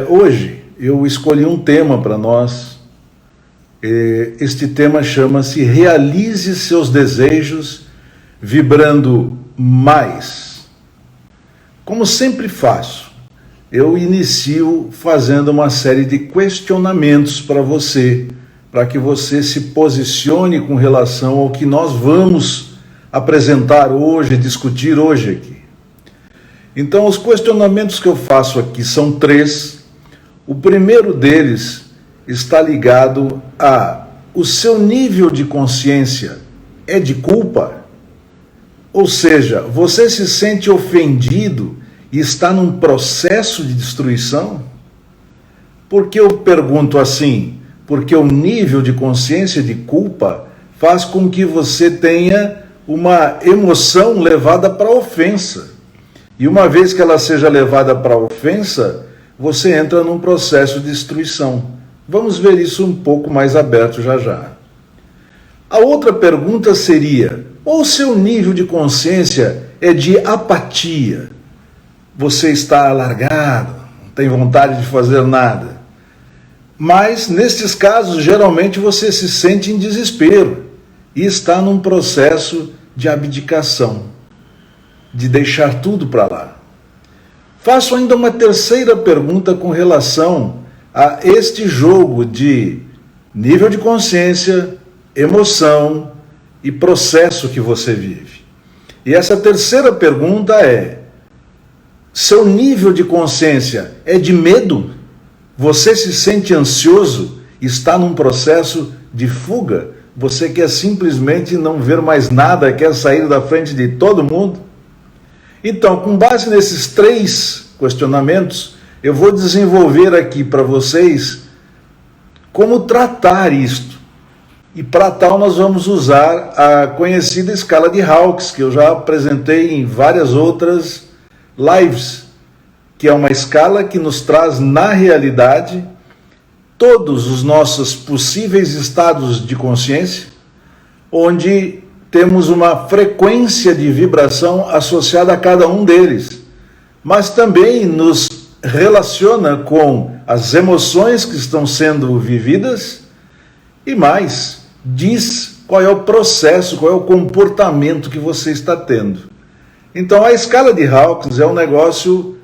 Hoje eu escolhi um tema para nós. Este tema chama-se Realize seus desejos vibrando mais. Como sempre faço, eu inicio fazendo uma série de questionamentos para você, para que você se posicione com relação ao que nós vamos apresentar hoje, discutir hoje aqui. Então, os questionamentos que eu faço aqui são 3. O primeiro deles está ligado a: o seu nível de consciência é de culpa? Ou seja, você se sente ofendido e está num processo de destruição? Por que eu pergunto assim? Porque o nível de consciência de culpa faz com que você tenha uma emoção levada para a ofensa. E uma vez que ela seja levada para a ofensa, você entra num processo de destruição. Vamos ver isso um pouco mais aberto já já. A outra pergunta seria: ou seu nível de consciência é de apatia? Você está alargado, não tem vontade de fazer nada. Mas, nestes casos, geralmente você se sente em desespero e está num processo de abdicação, de deixar tudo para lá. Faço ainda uma terceira pergunta com relação a este jogo de nível de consciência, emoção e processo que você vive. E essa terceira pergunta é: seu nível de consciência é de medo? Você se sente ansioso? Está num processo de fuga? Você quer simplesmente não ver mais nada, quer sair da frente de todo mundo? Então, com base nesses 3 questionamentos, eu vou desenvolver aqui para vocês como tratar isto. E para tal nós vamos usar a conhecida escala de Hawkes, que eu já apresentei em várias outras lives, que é uma escala que nos traz na realidade todos os nossos possíveis estados de consciência, onde temos uma frequência de vibração associada a cada um deles, mas também nos relaciona com as emoções que estão sendo vividas e mais, diz qual é o processo, qual é o comportamento que você está tendo. Então, a escala de Hawkes é um negócio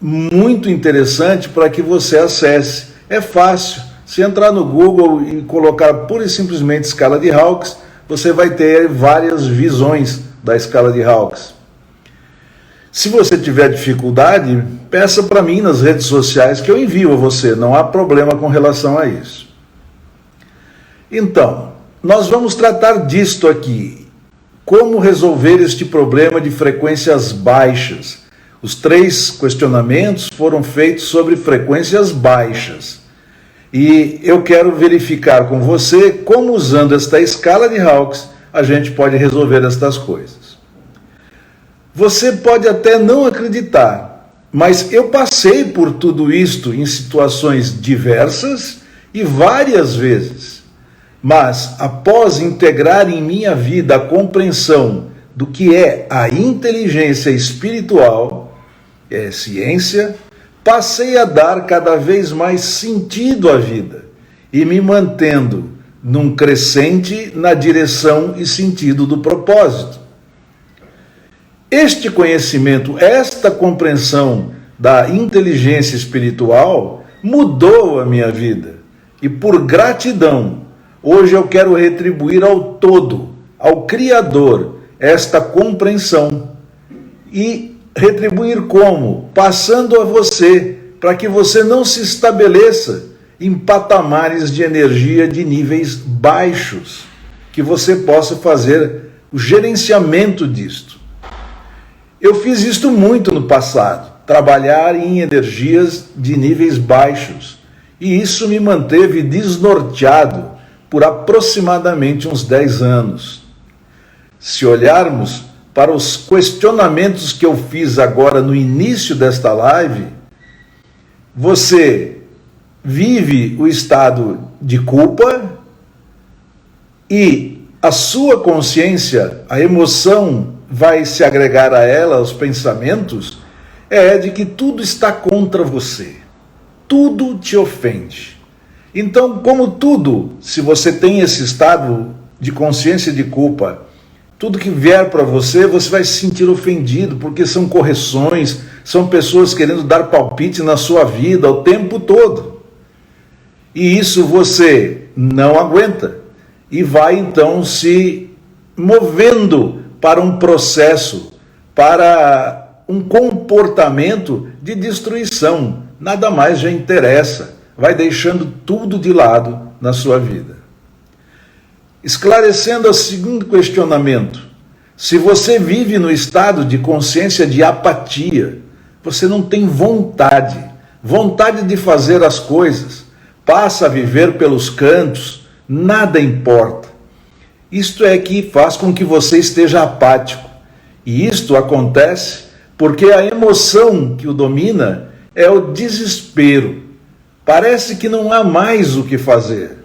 muito interessante para que você acesse. É fácil. Se entrar no Google e colocar pura e simplesmente escala de Hawkes, você vai ter várias visões da escala de Hawkes. Se você tiver dificuldade, peça para mim nas redes sociais que eu envio a você. Não há problema com relação a isso. Então, nós vamos tratar disto aqui. Como resolver este problema de frequências baixas? Os 3 questionamentos foram feitos sobre frequências baixas. E eu quero verificar com você como, usando esta escala de Hawkes, a gente pode resolver estas coisas. Você pode até não acreditar, mas eu passei por tudo isto em situações diversas e várias vezes. Mas, após integrar em minha vida a compreensão do que é a inteligência espiritual, ciência, passei a dar cada vez mais sentido à vida e me mantendo num crescente na direção e sentido do propósito. Este conhecimento, esta compreensão da inteligência espiritual mudou a minha vida. E por gratidão, hoje eu quero retribuir ao todo, ao Criador, esta compreensão. E retribuir como? Passando a você, para que você não se estabeleça em patamares de energia de níveis baixos, que você possa fazer o gerenciamento disto. Eu fiz isto muito no passado, trabalhar em energias de níveis baixos, e isso me manteve desnorteado por aproximadamente uns 10 anos. Se olharmos para os questionamentos que eu fiz agora no início desta live, você vive o estado de culpa e a sua consciência, a emoção vai se agregar a ela, os pensamentos, é de que tudo está contra você. tudo te ofende. Então, como tudo, se você tem esse estado de consciência de culpa, tudo que vier para você, você vai se sentir ofendido, porque são correções, são pessoas querendo dar palpite na sua vida o tempo todo. E isso você não aguenta e vai então se movendo para um processo, para um comportamento de destruição. Nada mais já interessa, vai deixando tudo de lado na sua vida. Esclarecendo o segundo questionamento: se você vive no estado de consciência de apatia, você não tem vontade de fazer as coisas, passa a viver pelos cantos, nada importa. Isto é que faz com que você esteja apático. E isto acontece porque a emoção que o domina é o desespero. Parece que não há mais o que fazer.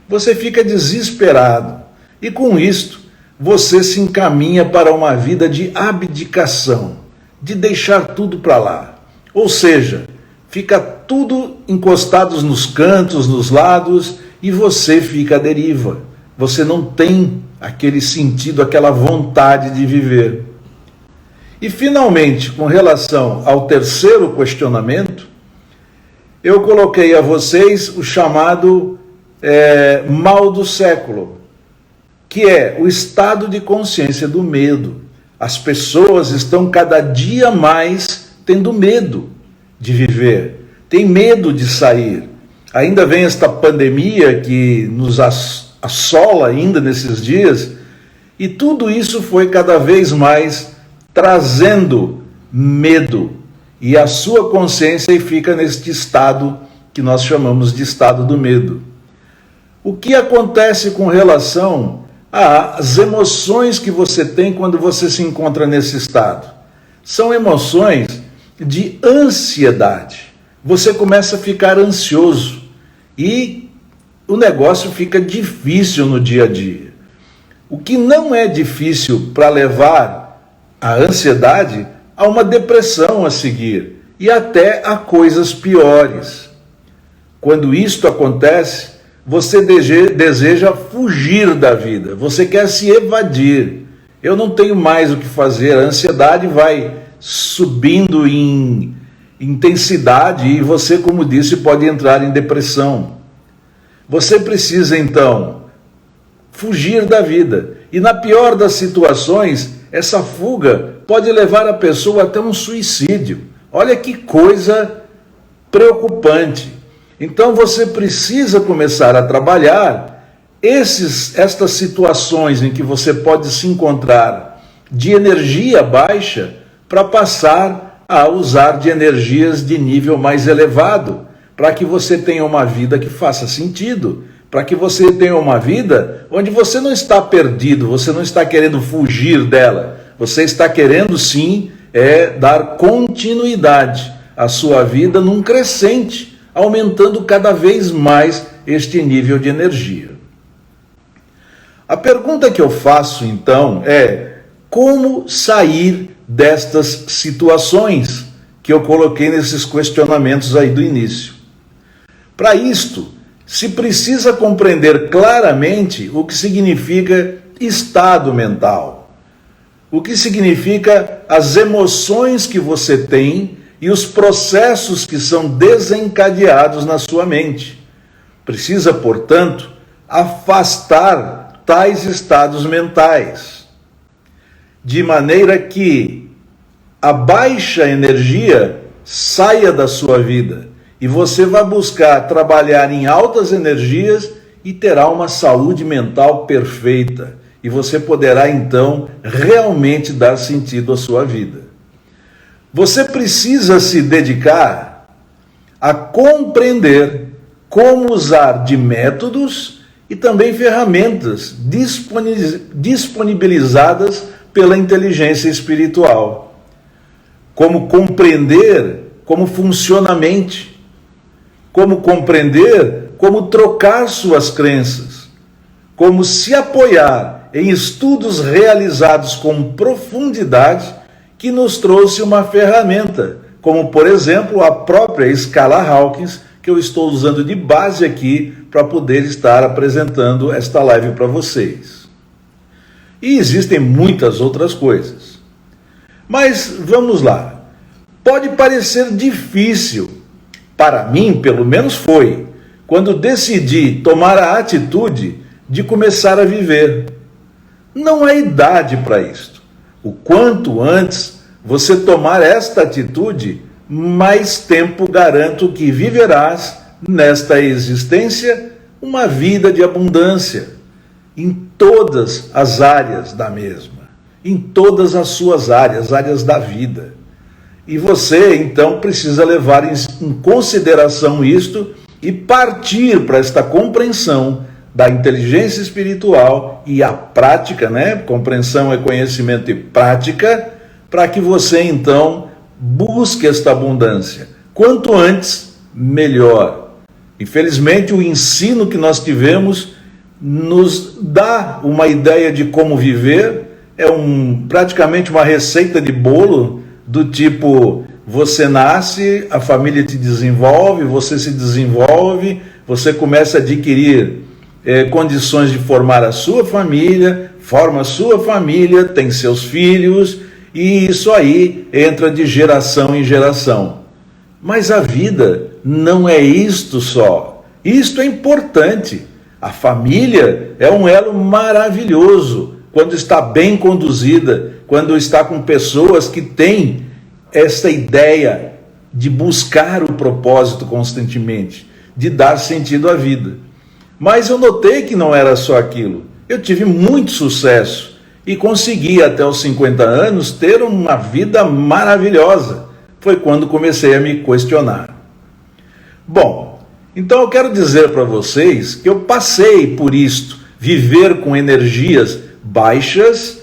Você fica desesperado. E com isto, você se encaminha para uma vida de abdicação, de deixar tudo para lá. Ou seja, fica tudo encostados nos cantos, nos lados, e você fica à deriva. Você não tem aquele sentido, aquela vontade de viver. E finalmente, com relação ao terceiro questionamento, eu coloquei a vocês o chamado mal do século, que é o estado de consciência do medo. As pessoas estão cada dia mais tendo medo de viver, tem medo de sair. Ainda vem esta pandemia que nos assola ainda nesses dias, e tudo isso foi cada vez mais trazendo medo, e a sua consciência fica neste estado que nós chamamos de estado do medo. O que acontece com relação às emoções que você tem quando você se encontra nesse estado? São emoções de ansiedade. Você começa a ficar ansioso e o negócio fica difícil no dia a dia. O que não é difícil para levar a ansiedade a uma depressão a seguir e até a coisas piores. Quando isto acontece, você deseja fugir da vida, você quer se evadir. Eu não tenho mais o que fazer, a ansiedade vai subindo em intensidade e você, como disse, pode entrar em depressão. Você precisa então fugir da vida. E na pior das situações, essa fuga pode levar a pessoa até um suicídio. Olha que coisa preocupante. Então você precisa começar a trabalhar estas situações em que você pode se encontrar de energia baixa para passar a usar de energias de nível mais elevado, para que você tenha uma vida que faça sentido, para que você tenha uma vida onde você não está perdido, você não está querendo fugir dela, você está querendo sim dar continuidade à sua vida num crescente, aumentando cada vez mais este nível de energia. A pergunta que eu faço então é: como sair destas situações que eu coloquei nesses questionamentos aí do início? Para isto, se precisa compreender claramente o que significa estado mental, o que significa as emoções que você tem e os processos que são desencadeados na sua mente. Precisa, portanto, afastar tais estados mentais, de maneira que a baixa energia saia da sua vida e você vai buscar trabalhar em altas energias e terá uma saúde mental perfeita. E você poderá então realmente dar sentido à sua vida. Você precisa se dedicar a compreender como usar de métodos e também ferramentas disponibilizadas pela inteligência espiritual. Como compreender como funciona a mente, como compreender como trocar suas crenças, como se apoiar em estudos realizados com profundidade que nos trouxe uma ferramenta, como por exemplo a própria escala Hawkins, que eu estou usando de base aqui para poder estar apresentando esta live para vocês. E existem muitas outras coisas. Mas vamos lá. Pode parecer difícil, para mim pelo menos foi, quando decidi tomar a atitude de começar a viver. Não há idade para isto. O quanto antes você tomar esta atitude, mais tempo garanto que viverás nesta existência uma vida de abundância, em todas as áreas da mesma, em todas as suas áreas da vida. E você, então, precisa levar em consideração isto e partir para esta compreensão da inteligência espiritual e a prática, né? Compreensão é conhecimento e prática, para que você, então, busque esta abundância. Quanto antes, melhor. Infelizmente, o ensino que nós tivemos nos dá uma ideia de como viver, praticamente uma receita de bolo, do tipo, você nasce, a família te desenvolve, você se desenvolve, você começa a adquirir condições de formar a sua família, forma a sua família, tem seus filhos, e isso aí entra de geração em geração. Mas a vida não é isto só. Isto é importante. A família é um elo maravilhoso quando está bem conduzida, quando está com pessoas que têm essa ideia de buscar o propósito constantemente, de dar sentido à vida. Mas eu notei que não era só aquilo. Eu tive muito sucesso e consegui até os 50 anos ter uma vida maravilhosa. Foi quando comecei a me questionar. Bom, então eu quero dizer para vocês que eu passei por isto, viver com energias baixas,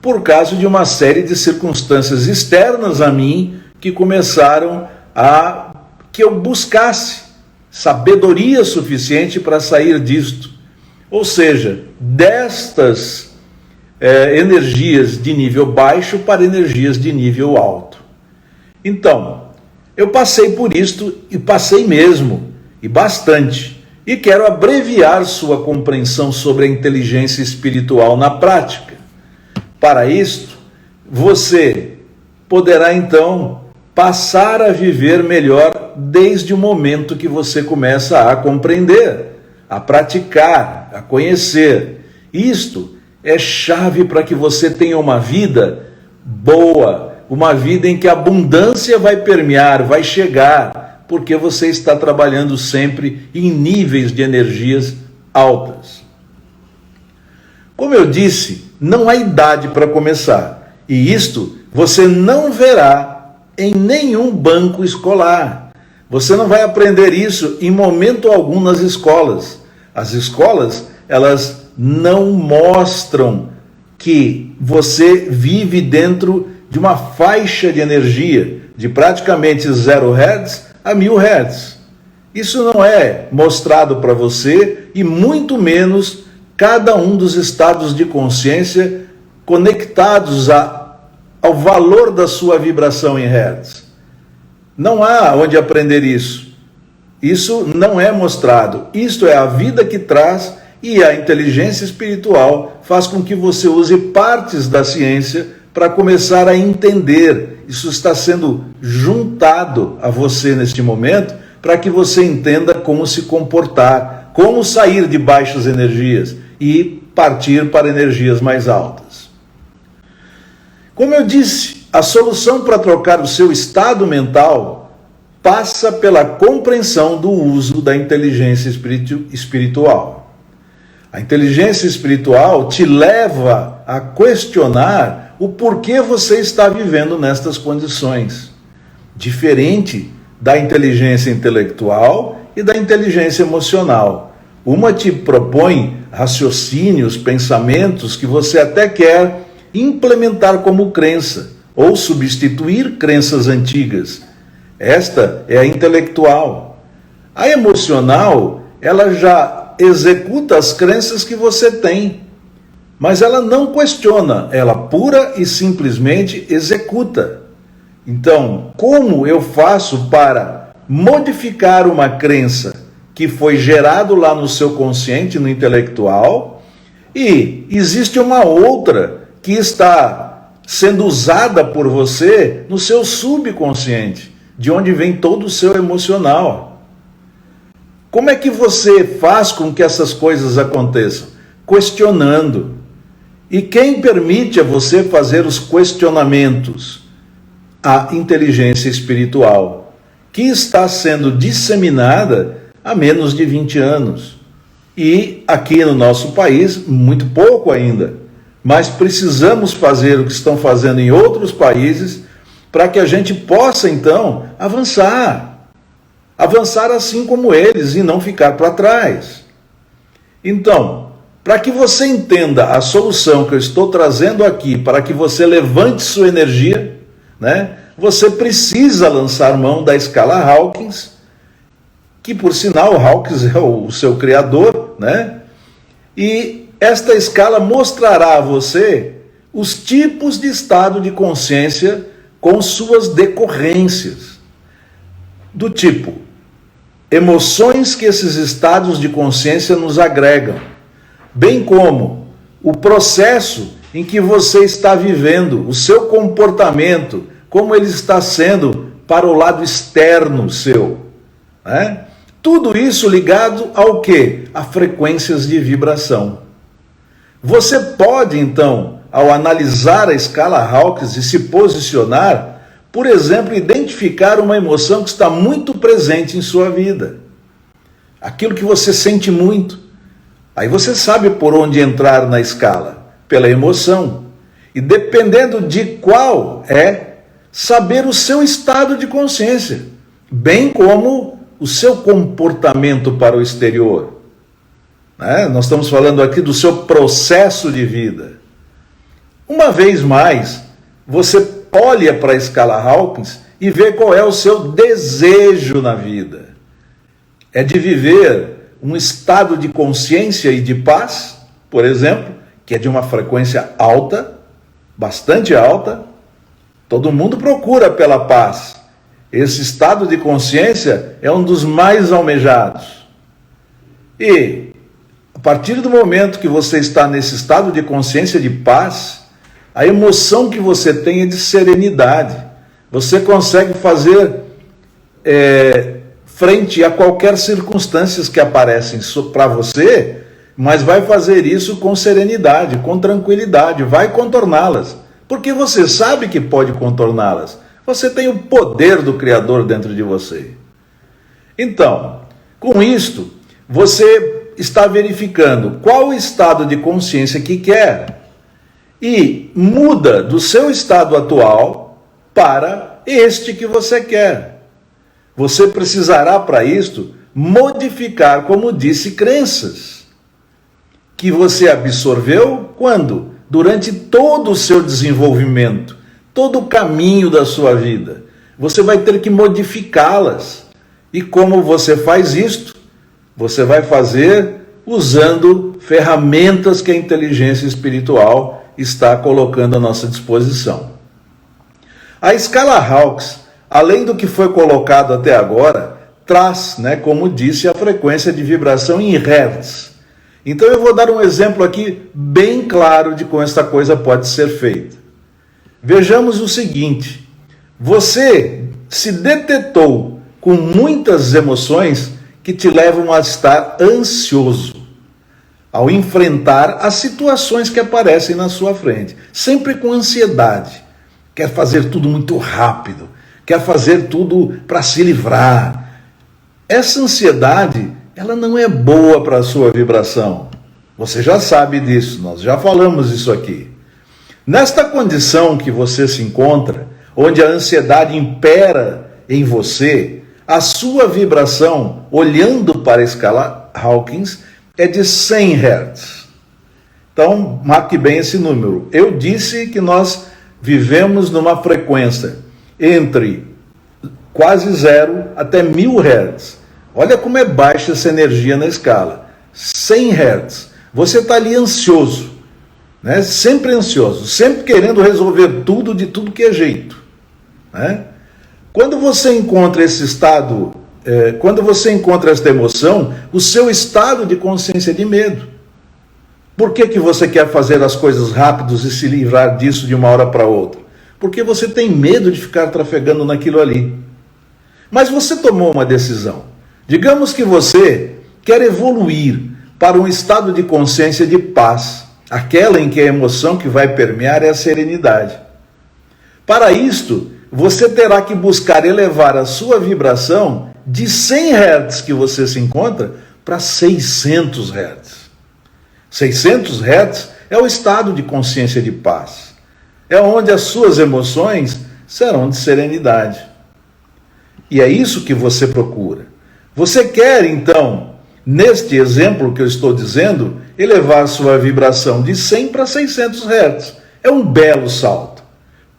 por causa de uma série de circunstâncias externas a mim, que começaram a que eu buscasse sabedoria suficiente para sair disto. Ou seja, destas energias de nível baixo para energias de nível alto. Então, eu passei por isto, e passei mesmo, e bastante, e quero abreviar sua compreensão sobre a inteligência espiritual na prática. Para isto, você poderá então passar a viver melhor desde o momento que você começa a compreender, a praticar, a conhecer. Isto é chave para que você tenha uma vida boa, uma vida em que a abundância vai permear, vai chegar, porque você está trabalhando sempre em níveis de energias altas. Como eu disse, não há idade para começar, e isto você não verá em nenhum banco escolar. Você não vai aprender isso em momento algum nas escolas. As escolas, elas não mostram que você vive dentro de uma faixa de energia de praticamente 0 Hz a 1000 Hz. Isso não é mostrado para você, e muito menos cada um dos estados de consciência conectados ao valor da sua vibração em Hertz. Não há onde aprender isso. Isso não é mostrado. Isto é a vida que traz, e a inteligência espiritual faz com que você use partes da ciência para começar a entender. Isso está sendo juntado a você neste momento, para que você entenda como se comportar, como sair de baixas energias e partir para energias mais altas. Como eu disse, a solução para trocar o seu estado mental passa pela compreensão do uso da inteligência espiritual. A inteligência espiritual te leva a questionar o porquê você está vivendo nestas condições, diferente da inteligência intelectual e da inteligência emocional. Uma te propõe raciocínios, pensamentos que você até quer implementar como crença, ou substituir crenças antigas. Esta é a intelectual. A emocional, ela já executa as crenças que você tem, mas ela não questiona, ela pura e simplesmente executa. Então, como eu faço para modificar uma crença que foi gerado lá no seu consciente, no intelectual, e existe uma outra que está sendo usada por você no seu subconsciente, de onde vem todo o seu emocional. Como é que você faz com que essas coisas aconteçam? Questionando. E quem permite a você fazer os questionamentos? A inteligência espiritual, que está sendo disseminada há menos de 20 anos. E aqui no nosso país, muito pouco ainda. Mas precisamos fazer o que estão fazendo em outros países para que a gente possa, então, avançar. Avançar assim como eles e não ficar para trás. Então, para que você entenda a solução que eu estou trazendo aqui, para que você levante sua energia, né? Você precisa lançar mão da escala Hawkins, que por sinal Hawkins é o seu criador, né? E esta escala mostrará a você os tipos de estado de consciência com suas decorrências. Do tipo, emoções que esses estados de consciência nos agregam, bem como o processo em que você está vivendo, o seu comportamento, como ele está sendo para o lado externo seu, né? Tudo isso ligado ao quê? A frequências de vibração. Você pode, então, ao analisar a escala Hawkins e se posicionar, por exemplo, identificar uma emoção que está muito presente em sua vida. Aquilo que você sente muito. Aí você sabe por onde entrar na escala, pela emoção. E dependendo de qual é, saber o seu estado de consciência, bem como o seu comportamento para o exterior. Né? Nós estamos falando aqui do seu processo de vida. Uma vez mais, você olha para a escala Hawkins e vê qual é o seu desejo na vida. É de viver um estado de consciência e de paz, por exemplo, que é de uma frequência alta, bastante alta. Todo mundo procura pela paz. Esse estado de consciência é um dos mais almejados. E, a partir do momento que você está nesse estado de consciência de paz, a emoção que você tem é de serenidade. Você consegue fazer frente a qualquer circunstância que aparecem para você, mas vai fazer isso com serenidade, com tranquilidade, vai contorná-las. Porque você sabe que pode contorná-las. Você tem o poder do Criador dentro de você. Então, com isto, você está verificando qual o estado de consciência que quer e muda do seu estado atual para este que você quer. Você precisará, para isto, modificar, como disse, crenças que você absorveu quando? Durante todo o seu desenvolvimento, todo o caminho da sua vida. Você vai ter que modificá-las. E como você faz isto? Você vai fazer usando ferramentas que a inteligência espiritual está colocando à nossa disposição. A escala Hawkins, além do que foi colocado até agora, traz, como disse, a frequência de vibração em Hertz. Então eu vou dar um exemplo aqui bem claro de como esta coisa pode ser feita. Vejamos o seguinte: você se detetou com muitas emoções que te levam a estar ansioso ao enfrentar as situações que aparecem na sua frente, sempre com ansiedade. Quer fazer tudo muito rápido, quer fazer tudo para se livrar. Essa ansiedade, ela não é boa para a sua vibração. Você já sabe disso, nós já falamos isso aqui. Nesta condição que você se encontra, onde a ansiedade impera em você, a sua vibração, olhando para a escala Hawkins, é de 100 Hz. Então, marque bem esse número. Eu disse que nós vivemos numa frequência entre quase 0 até 1000 Hz. Olha como é baixa essa energia na escala. 100 Hz. Você está ali ansioso, sempre ansioso, sempre querendo resolver tudo de tudo que é jeito. Quando você encontra esse estado quando você encontra esta emoção, o seu estado de consciência é de medo. Por que você quer fazer as coisas rápidos e se livrar disso de uma hora para outra? Porque você tem medo de ficar trafegando naquilo ali. Mas você tomou uma decisão. Digamos que você quer evoluir para um estado de consciência de paz, aquela em que a emoção que vai permear é a serenidade. Para isto, você terá que buscar elevar a sua vibração de 100 Hz que você se encontra para 600 Hz. 600 Hz é o estado de consciência de paz. É onde as suas emoções serão de serenidade. E é isso que você procura. Você quer, então, neste exemplo que eu estou dizendo, elevar sua vibração de 100 para 600 Hz. É um belo salto.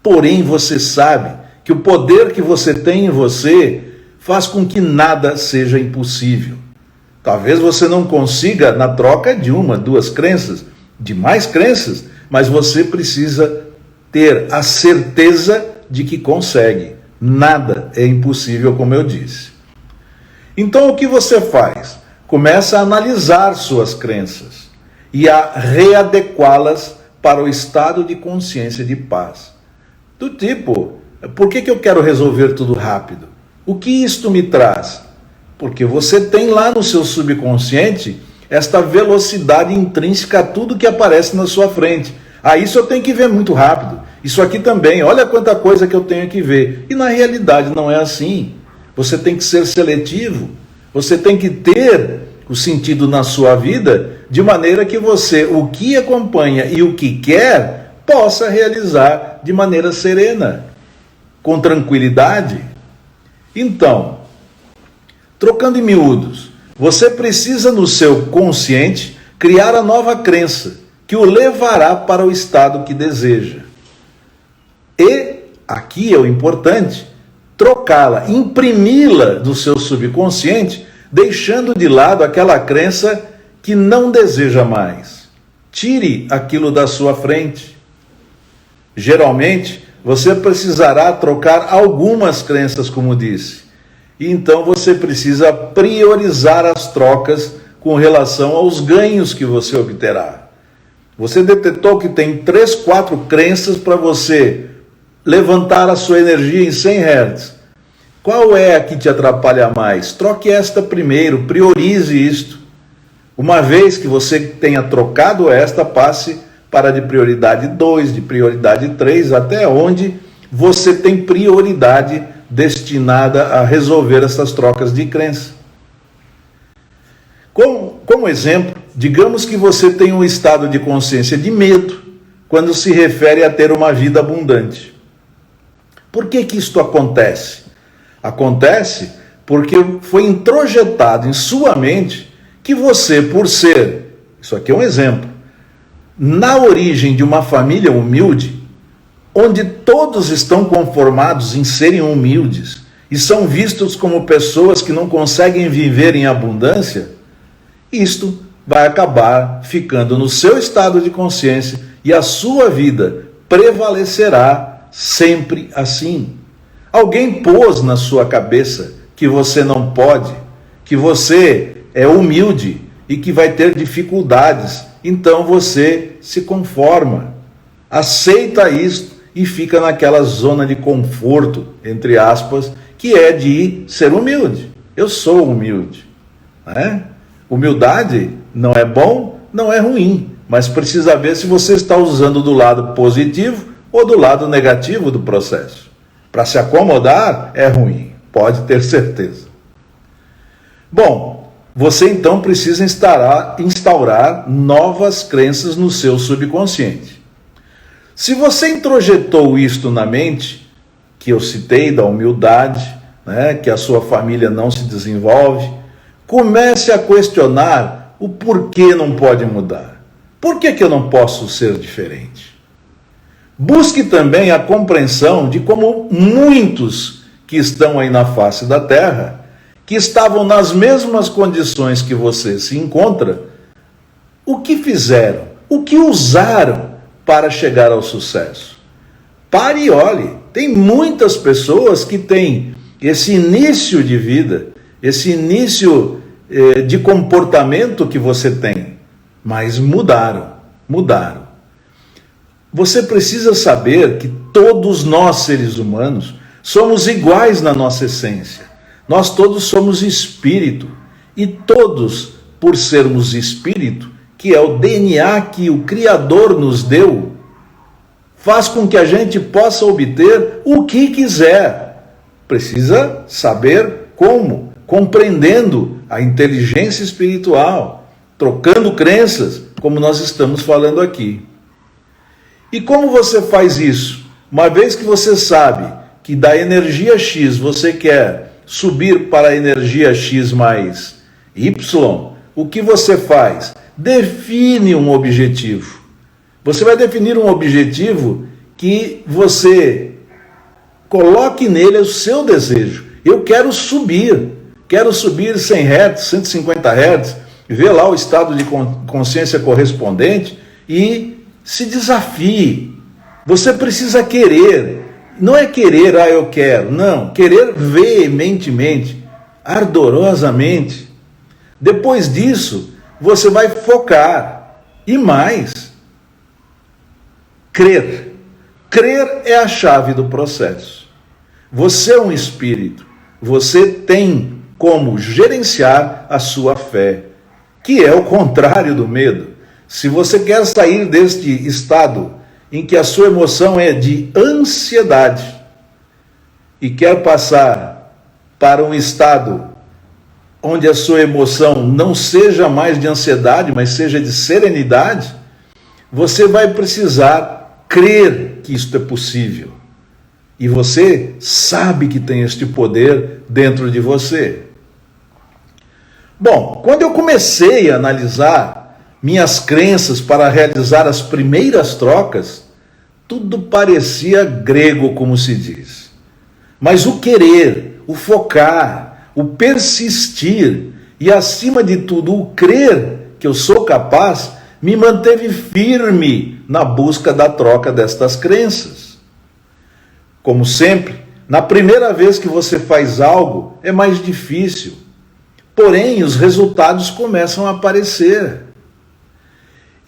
Porém, você sabe que o poder que você tem em você faz com que nada seja impossível. Talvez você não consiga na troca de uma, duas crenças, de mais crenças, mas você precisa ter a certeza de que consegue. Nada é impossível, como eu disse. Então, o que você faz? Começa a analisar suas crenças e a readequá-las para o estado de consciência de paz. Do tipo, por que eu quero resolver tudo rápido? O que isto me traz? Porque você tem lá no seu subconsciente esta velocidade intrínseca a tudo que aparece na sua frente. Isso eu tenho que ver muito rápido. Isso aqui também, olha quanta coisa que eu tenho que ver. E na realidade não é assim. Você tem que ser seletivo. Você tem que ter o sentido na sua vida de maneira que você, o que acompanha e o que quer, possa realizar de maneira serena, com tranquilidade. Então, trocando em miúdos, você precisa no seu consciente criar a nova crença que o levará para o estado que deseja. E, aqui é o importante, trocá-la, imprimi-la do seu subconsciente, deixando de lado aquela crença que não deseja mais. Tire aquilo da sua frente. Geralmente, você precisará trocar algumas crenças, como disse. E então você precisa priorizar as trocas com relação aos ganhos que você obterá. Você detectou que tem 3, 4 crenças para você levantar a sua energia em 100 Hz. Qual é a que te atrapalha mais? Troque esta primeiro, priorize isto. Uma vez que você tenha trocado esta, passe para de prioridade 2, de prioridade 3, até onde você tem prioridade destinada a resolver essas trocas de crença. Como exemplo, digamos que você tem um estado de consciência de medo quando se refere a ter uma vida abundante. Por que isto acontece? Acontece porque foi introjetado em sua mente que você, por ser, isso aqui é um exemplo, na origem de uma família humilde, onde todos estão conformados em serem humildes e são vistos como pessoas que não conseguem viver em abundância, isto vai acabar ficando no seu estado de consciência e a sua vida prevalecerá sempre assim. Alguém pôs na sua cabeça que você não pode, que você é humilde e que vai ter dificuldades, então você se conforma, aceita isso e fica naquela zona de conforto, entre aspas, que é de ser humilde. Eu sou humilde. Né? Humildade não é bom, não é ruim, mas precisa ver se você está usando do lado positivo ou do lado negativo do processo. Para se acomodar é ruim, pode ter certeza. Bom, você então precisa instaurar novas crenças no seu subconsciente. Se você introjetou isto na mente, que eu citei da humildade, né, que a sua família não se desenvolve, comece a questionar o porquê não pode mudar. Por que eu não posso ser diferente? Busque também a compreensão de como muitos que estão aí na face da Terra, que estavam nas mesmas condições que você se encontra, o que fizeram, o que usaram para chegar ao sucesso. Pare e olhe, tem muitas pessoas que têm esse início de vida, esse início de comportamento que você tem, mas mudaram. Você precisa saber que todos nós, seres humanos, somos iguais na nossa essência. Nós todos somos espírito, e todos, por sermos espírito, que é o DNA que o Criador nos deu, faz com que a gente possa obter o que quiser. Precisa saber como, compreendendo a inteligência espiritual, trocando crenças, como nós estamos falando aqui. E como você faz isso? Uma vez que você sabe que da energia X você quer subir para a energia X mais Y, o que você faz? Define um objetivo. Você vai definir um objetivo que você coloque nele o seu desejo. Eu quero subir 100 Hz, 150 Hz, ver lá o estado de consciência correspondente e se desafie. Você precisa querer. Não é querer, eu quero. Não, querer veementemente, ardorosamente. Depois disso, você vai focar. E mais, crer. Crer é a chave do processo. Você é um espírito. Você tem como gerenciar a sua fé, que é o contrário do medo. Se você quer sair deste estado em que a sua emoção é de ansiedade e quer passar para um estado onde a sua emoção não seja mais de ansiedade, mas seja de serenidade, você vai precisar crer que isto é possível. E você sabe que tem este poder dentro de você. Bom, quando eu comecei a analisar minhas crenças para realizar as primeiras trocas, tudo parecia grego, como se diz. Mas o querer, o focar, o persistir e, acima de tudo, o crer que eu sou capaz, me manteve firme na busca da troca destas crenças. Como sempre, na primeira vez que você faz algo, é mais difícil. Porém, os resultados começam a aparecer.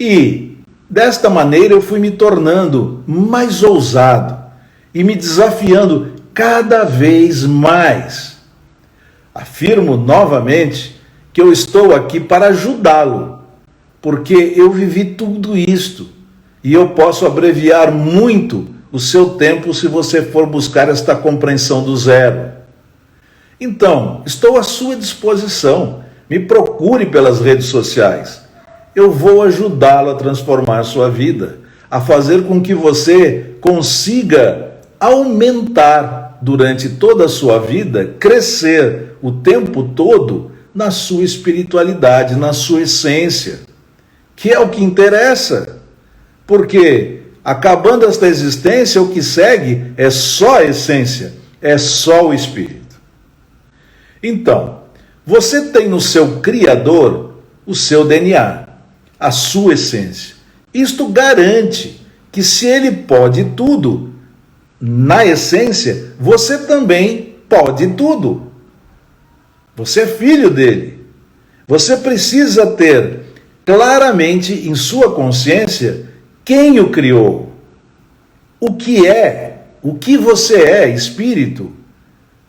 E, desta maneira, eu fui me tornando mais ousado e me desafiando cada vez mais. Afirmo novamente que eu estou aqui para ajudá-lo, porque eu vivi tudo isto e eu posso abreviar muito o seu tempo se você for buscar esta compreensão do zero. Então, estou à sua disposição. Me procure pelas redes sociais. Eu vou ajudá-lo a transformar sua vida, a fazer com que você consiga aumentar durante toda a sua vida, crescer o tempo todo na sua espiritualidade, na sua essência, que é o que interessa. Porque, acabando esta existência, o que segue é só a essência, é só o espírito. Então, você tem no seu Criador o seu DNA, a sua essência. Isto garante que, se ele pode tudo, na essência, você também pode tudo. Você é filho dele. Você precisa ter claramente em sua consciência quem o criou, o que você é, espírito,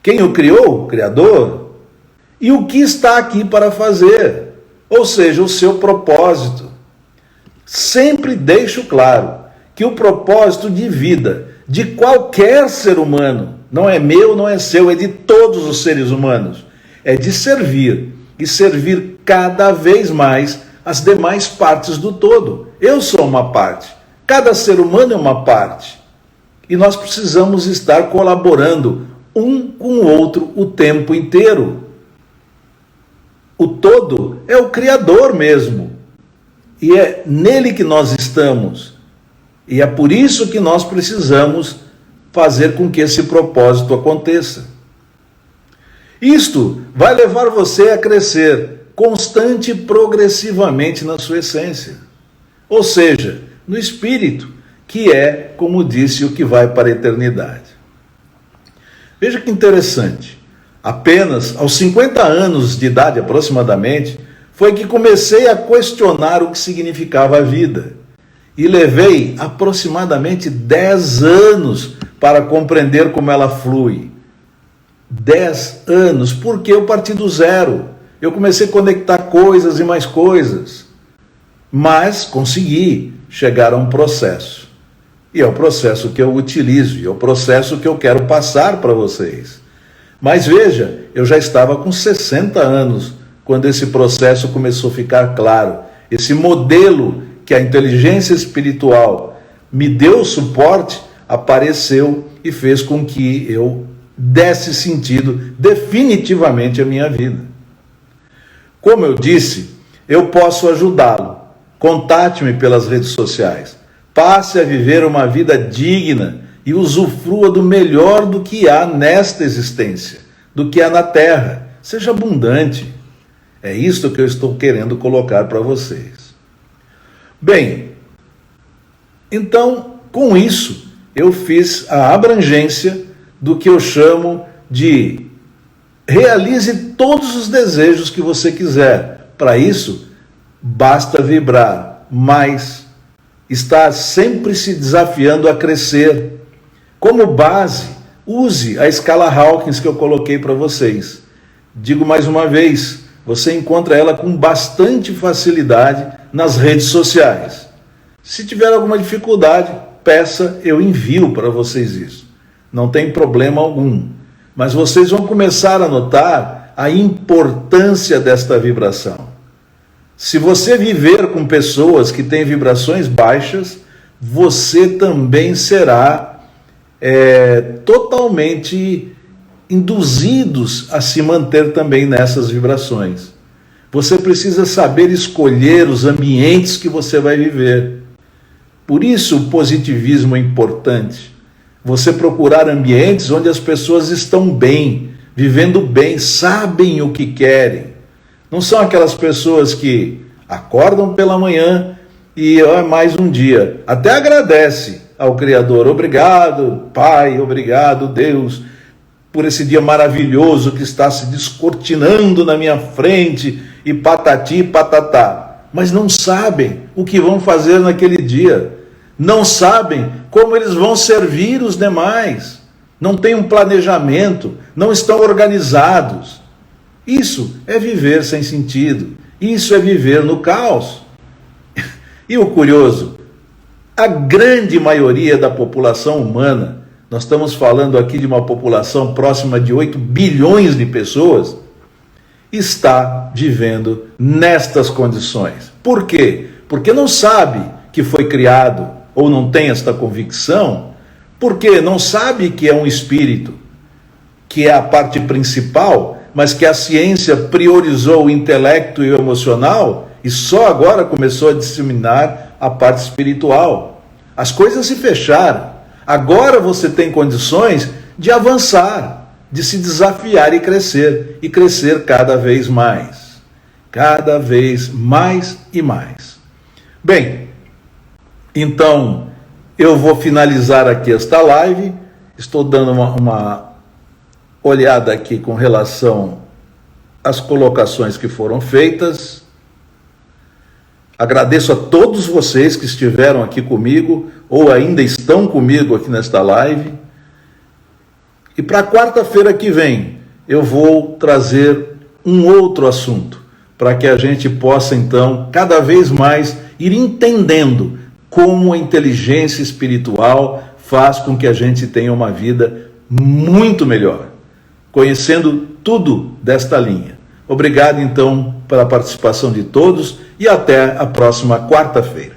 quem o criou, o Criador, e o que está aqui para fazer, ou seja, o seu propósito. Sempre deixo claro que o propósito de vida de qualquer ser humano, não é meu, não é seu, é de todos os seres humanos, é de servir, e servir cada vez mais as demais partes do todo. Eu sou uma parte, cada ser humano é uma parte, e nós precisamos estar colaborando um com o outro o tempo inteiro. O todo é o Criador mesmo, e é nele que nós estamos, e é por isso que nós precisamos fazer com que esse propósito aconteça. Isto vai levar você a crescer constante e progressivamente na sua essência, ou seja, no espírito, que é, como disse, o que vai para a eternidade. Veja que interessante. Apenas aos 50 anos de idade aproximadamente, foi que comecei a questionar o que significava a vida. E levei aproximadamente 10 anos para compreender como ela flui. 10 anos, porque eu parti do zero. Eu comecei a conectar coisas e mais coisas. Mas consegui chegar a um processo. E é o processo que eu utilizo, e é o processo que eu quero passar para vocês. Mas veja, eu já estava com 60 anos quando esse processo começou a ficar claro. Esse modelo que a inteligência espiritual me deu suporte, apareceu e fez com que eu desse sentido definitivamente à minha vida. Como eu disse, eu posso ajudá-lo. Contate-me pelas redes sociais. Passe a viver uma vida digna e usufrua do melhor do que há nesta existência, do que há na Terra. Seja abundante. É isto que eu estou querendo colocar para vocês. Bem, então, com isso, eu fiz a abrangência do que eu chamo de realize todos os desejos que você quiser. Para isso, basta vibrar mais, estar sempre se desafiando a crescer. Como base, use a escala Hawkins que eu coloquei para vocês. Digo mais uma vez, você encontra ela com bastante facilidade nas redes sociais. Se tiver alguma dificuldade, peça, eu envio para vocês isso. Não tem problema algum. Mas vocês vão começar a notar a importância desta vibração. Se você viver com pessoas que têm vibrações baixas, você também será totalmente induzidos a se manter também nessas vibrações. Você precisa saber escolher os ambientes que você vai viver. Por isso o positivismo é importante. Você procurar ambientes onde as pessoas estão bem, vivendo bem, sabem o que querem. Não são aquelas pessoas que acordam pela manhã e mais um dia. Até agradece ao Criador. Obrigado, Pai, obrigado, Deus, por esse dia maravilhoso que está se descortinando na minha frente e patati patatá. Mas não sabem o que vão fazer naquele dia. Não sabem como eles vão servir os demais. Não têm um planejamento, não estão organizados. Isso é viver sem sentido. Isso é viver no caos. E o curioso, a grande maioria da população humana, nós estamos falando aqui de uma população próxima de 8 bilhões de pessoas, está vivendo nestas condições. Por quê? Porque não sabe que foi criado, ou não tem esta convicção, porque não sabe que é um espírito, que é a parte principal, mas que a ciência priorizou o intelecto e o emocional e só agora começou a disseminar a parte espiritual. As coisas se fecharam. Agora você tem condições de avançar, de se desafiar e crescer cada vez mais. Cada vez mais e mais. Bem, então eu vou finalizar aqui esta live. Estou dando uma olhada aqui com relação às colocações que foram feitas. Agradeço a todos vocês que estiveram aqui comigo ou ainda estão comigo aqui nesta live. E para quarta-feira que vem eu vou trazer um outro assunto para que a gente possa então cada vez mais ir entendendo como a inteligência espiritual faz com que a gente tenha uma vida muito melhor, conhecendo tudo desta linha. Obrigado, então, pela participação de todos e até a próxima quarta-feira.